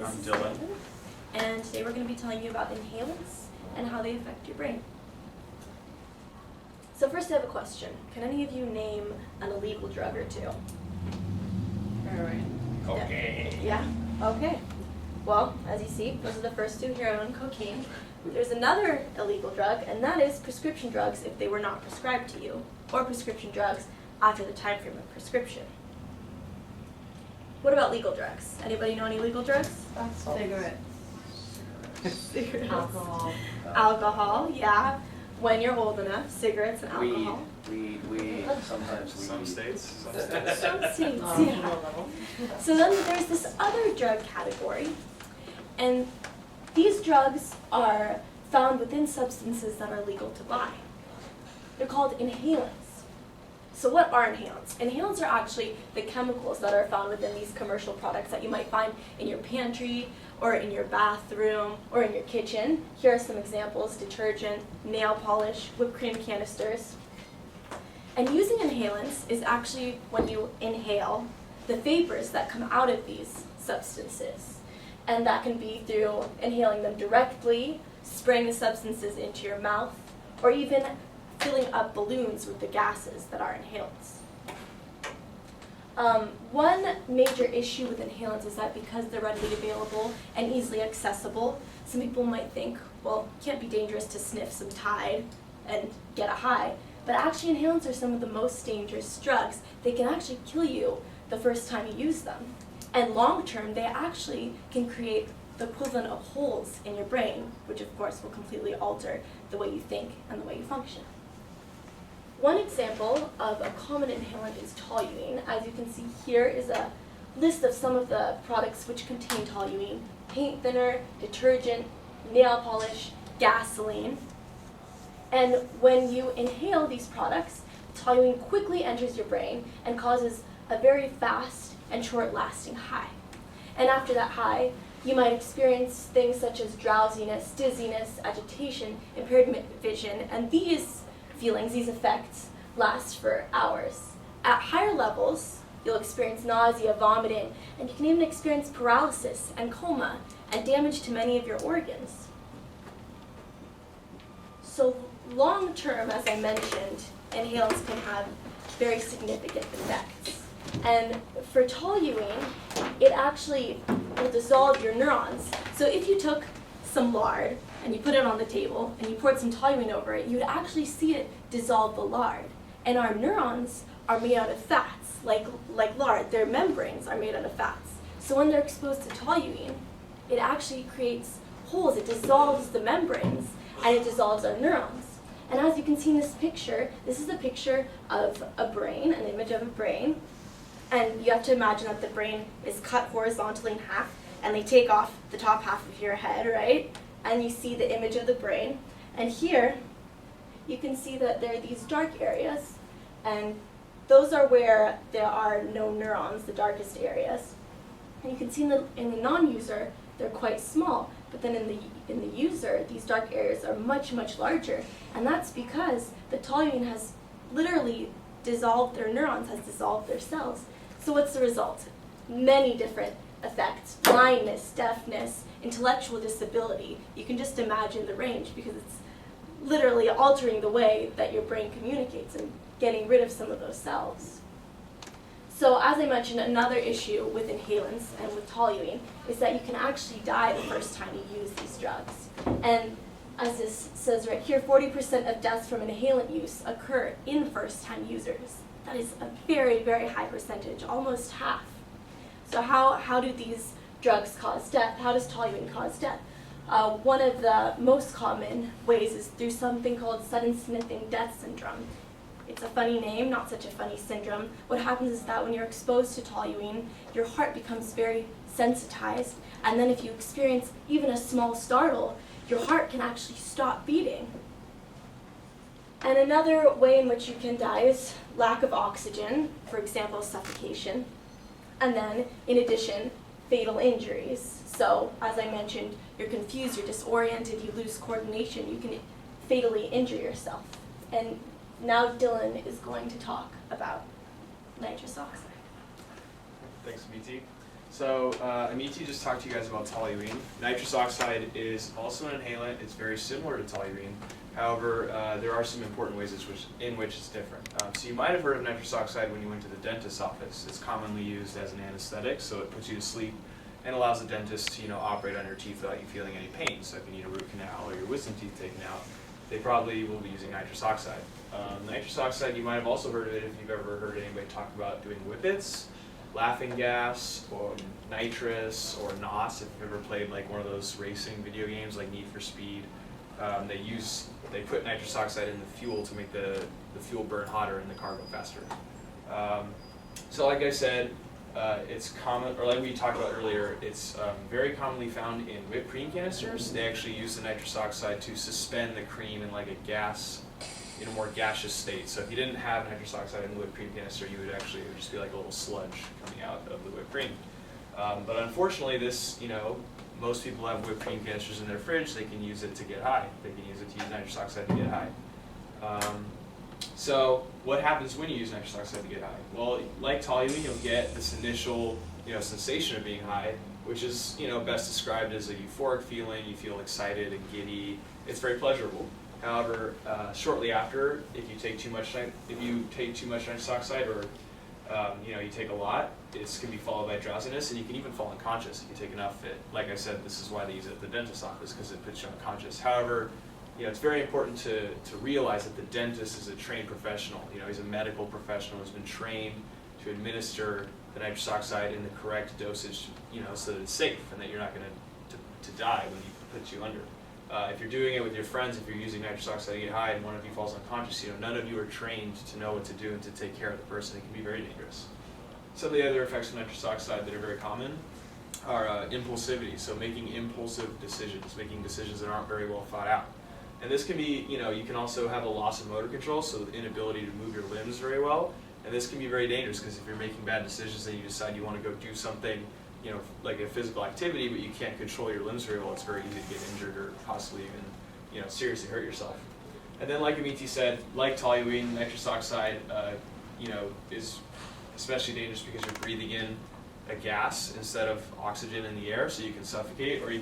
I'm This is Dylan. Dylan. And today we're going to be telling you about inhalants and how they affect your brain. So first I have a question. Can any of you name an illegal drug or two? Heroin. Cocaine. Yeah? Okay. Well, as you see, those are the first two, heroin and cocaine. There's another illegal drug, and that is prescription drugs if they were not prescribed to you, or prescription drugs after the time frame of prescription. What about legal drugs? Anybody know any legal drugs? Cigarettes. Cigarettes. Alcohol. Alcohol, yeah. When you're old enough, cigarettes and alcohol. Weed, sometimes weed. Some states. Some states, Oh, yeah. low level. So then there's this other drug category, and these drugs are found within substances that are legal to buy. They're called inhalants. So what are inhalants? Inhalants are actually the chemicals that are found within these commercial products that you might find in your pantry or in your bathroom or in your kitchen. Here are some examples: detergent, nail polish, whipped cream canisters. And using inhalants is actually when you inhale the vapors that come out of these substances. And that can be through inhaling them directly, spraying the substances into your mouth, or even filling up balloons with the gases that are inhalants. One major issue with inhalants is that because they're readily available and easily accessible, some people might think, well, it can't be dangerous to sniff some Tide and get a high. But actually inhalants are some of the most dangerous drugs. They can actually kill you the first time you use them. And long term, they actually can create the equivalent of holes in your brain, which of course will completely alter the way you think and the way you function. One example of a common inhalant is toluene. As you can see here is a list of some of the products which contain toluene: paint thinner, detergent, nail polish, gasoline. And when you inhale these products, toluene quickly enters your brain and causes a very fast and short-lasting high. And after that high, you might experience things such as drowsiness, dizziness, agitation, impaired vision, and these feelings, these effects, last for hours. At higher levels, you'll experience nausea, vomiting, and you can even experience paralysis and coma and damage to many of your organs. So long term, as I mentioned, inhalants can have very significant effects. And for toluene, it actually will dissolve your neurons. So if you took some lard and you put it on the table and you poured some toluene over it, you'd actually see it dissolve the lard. And our neurons are made out of fats, like lard. Their membranes are made out of fats. So when they're exposed to toluene, it actually creates holes. It dissolves the membranes and it dissolves our neurons. And as you can see in this picture, this is a picture of a brain, an image of a brain. And you have to imagine that the brain is cut horizontally in half, and they take off the top half of your head, right? And you see the image of the brain. And here, you can see that there are these dark areas, and those are where there are no neurons, the darkest areas. And you can see in the non-user, they're quite small, but then in the user, these dark areas are much, much larger. And that's because the toluene has literally dissolved their neurons, has dissolved their cells. So what's the result? Many different effects: blindness, deafness, intellectual disability. You can just imagine the range because it's literally altering the way that your brain communicates and getting rid of some of those cells. So as I mentioned, another issue with inhalants and with toluene is that you can actually die the first time you use these drugs. And as this says right here, 40% of deaths from inhalant use occur in first-time users. That is a very, very high percentage, almost half. So how do these drugs cause death? How does toluene cause death? One of the most common ways is through something called sudden sniffing death syndrome. It's a funny name, not such a funny syndrome. What happens is that when you're exposed to toluene, your heart becomes very sensitized, and then if you experience even a small startle, your heart can actually stop beating. And another way in which you can die is lack of oxygen, for example, suffocation. And then, in addition, fatal injuries. So, as I mentioned, you're confused, you're disoriented, you lose coordination, you can fatally injure yourself. And now Dylan is going to talk about nitrous oxide. Thanks, BT. So Amiti just talked to you guys about toluene. Nitrous oxide is also an inhalant. It's very similar to toluene. However, there are some important ways in which it's different. So you might have heard of nitrous oxide when you went to the dentist's office. It's commonly used as an anesthetic, so it puts you to sleep and allows the dentist to operate on your teeth without you feeling any pain. So if you need a root canal or your wisdom teeth taken out, they probably will be using nitrous oxide. Nitrous oxide, you might have also heard of it if you've ever heard anybody talk about doing whippets, laughing gas, or nitrous, or NOS, if you've ever played like one of those racing video games like Need for Speed. They put nitrous oxide in the fuel to make the fuel burn hotter and the car go faster. So like I said, it's common, or like we talked about earlier, it's very commonly found in whipped cream canisters. They actually use the nitrous oxide to suspend the cream in like a gas, in a more gaseous state. So if you didn't have nitrous oxide in the whipped cream canister, it would just be like a little sludge coming out of the whipped cream. But unfortunately, this, most people have whipped cream canisters in their fridge. They can use it to get high. They can use it to use nitrous oxide to get high. So what happens when you use nitrous oxide to get high? Well, like toluene, you'll get this initial, sensation of being high, which is, best described as a euphoric feeling. You feel excited and giddy. It's very pleasurable. However, shortly after, if you take too much nitrous oxide, or you take a lot, this can be followed by drowsiness, and you can even fall unconscious if you take enough. Like I said, this is why they use it at the dentist's office, because it puts you unconscious. However, it's very important to realize that the dentist is a trained professional. He's a medical professional who's been trained to administer the nitrous oxide in the correct dosage, so that it's safe and that you're not going to die when he puts you under. If you're doing it with your friends, if you're using nitrous oxide to get high and one of you falls unconscious, none of you are trained to know what to do and to take care of the person. It can be very dangerous. Some of the other effects of nitrous oxide that are very common are impulsivity, so making impulsive decisions, making decisions that aren't very well thought out. And this can be, you can also have a loss of motor control, so the inability to move your limbs very well. And this can be very dangerous because if you're making bad decisions and you decide you want to go do something, like a physical activity, but you can't control your limbs very well, it's very easy to get injured or possibly even, seriously hurt yourself. And then, like Amiti said, like toluene, nitrous oxide, is especially dangerous because you're breathing in a gas instead of oxygen in the air, so you can suffocate, or you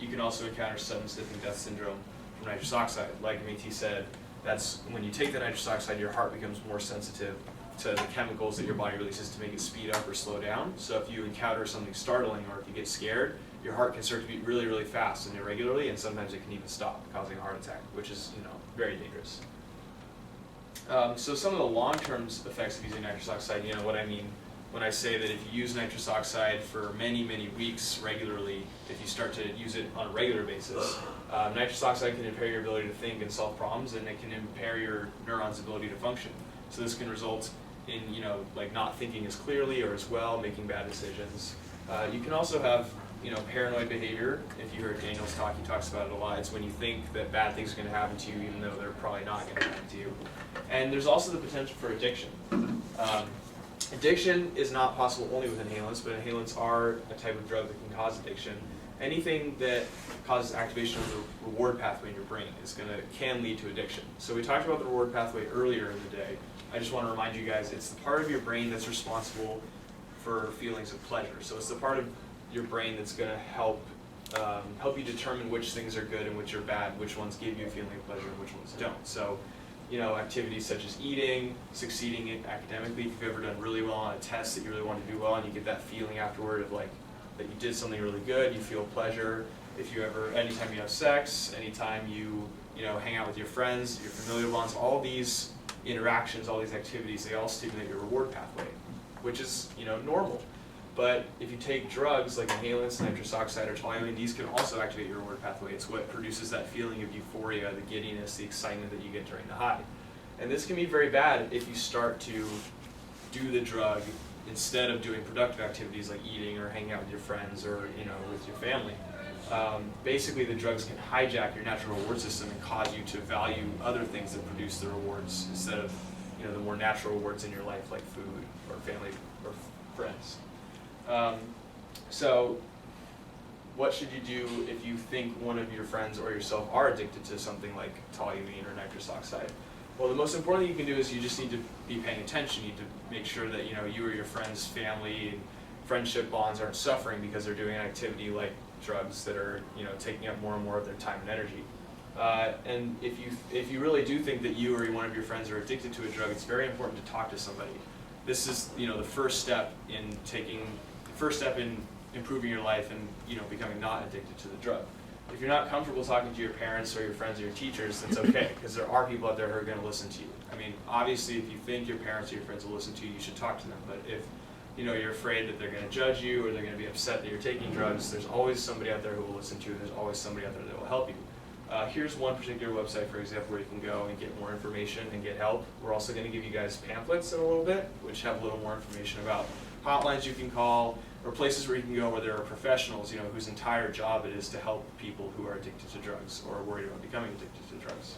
can also encounter sudden sniffing death syndrome from nitrous oxide. Like Amiti said, that's when you take the nitrous oxide, your heart becomes more sensitive to the chemicals that your body releases to make it speed up or slow down. So if you encounter something startling or if you get scared, your heart can start to beat really, really fast and irregularly, and sometimes it can even stop, causing a heart attack, which is, very dangerous. So some of the long-term effects of using nitrous oxide, what I mean when I say that if you use nitrous oxide for many, many weeks regularly, if you start to use it on a regular basis, nitrous oxide can impair your ability to think and solve problems, and it can impair your neurons' ability to function. So this can result in, like not thinking as clearly or as well, making bad decisions. You can also have, paranoid behavior. If you heard Daniel's talk, he talks about it a lot. It's when you think that bad things are going to happen to you, even though they're probably not going to happen to you. And there's also the potential for addiction. Addiction is not possible only with inhalants, but inhalants are a type of drug that can cause addiction. Anything that causes activation of the reward pathway in your brain can lead to addiction. So we talked about the reward pathway earlier in the day. I just want to remind you guys, it's the part of your brain that's responsible for feelings of pleasure. So it's the part of your brain that's going to help you determine which things are good and which are bad, which ones give you a feeling of pleasure and which ones don't. So, activities such as eating, succeeding academically, if you've ever done really well on a test that you really want to do well and you get that feeling afterward of like that you did something really good, you feel pleasure. Anytime you have sex, anytime you hang out with your friends, your familial bonds, all these interactions, all these activities, they all stimulate your reward pathway, which is, normal. But if you take drugs like inhalants, nitrous oxide, or toluene, these can also activate your reward pathway. It's what produces that feeling of euphoria, the giddiness, the excitement that you get during the high. And this can be very bad if you start to do the drug instead of doing productive activities like eating or hanging out with your friends or with your family. Basically, the drugs can hijack your natural reward system and cause you to value other things that produce the rewards instead of the more natural rewards in your life like food or family or friends. So what should you do if you think one of your friends or yourself are addicted to something like toluene or nitrous oxide? Well, the most important thing you can do is you just need to be paying attention. You need to make sure that you or your friends, family, and friendship bonds aren't suffering because they're doing an activity like drugs that are, taking up more and more of their time and energy. And if you really do think that you or one of your friends are addicted to a drug, it's very important to talk to somebody. This is, the first step in improving your life and, becoming not addicted to the drug. If you're not comfortable talking to your parents or your friends or your teachers, that's okay, because there are people out there who are going to listen to you. I mean, obviously, if you think your parents or your friends will listen to you, you should talk to them. But if you're afraid that they're going to judge you or they're going to be upset that you're taking drugs, there's always somebody out there who will listen to you, and there's always somebody out there that will help you. Here's one particular website, for example, where you can go and get more information and get help. We're also going to give you guys pamphlets in a little bit, which have a little more information about hotlines you can call, or places where you can go where there are professionals, whose entire job it is to help people who are addicted to drugs or worried about becoming addicted to drugs.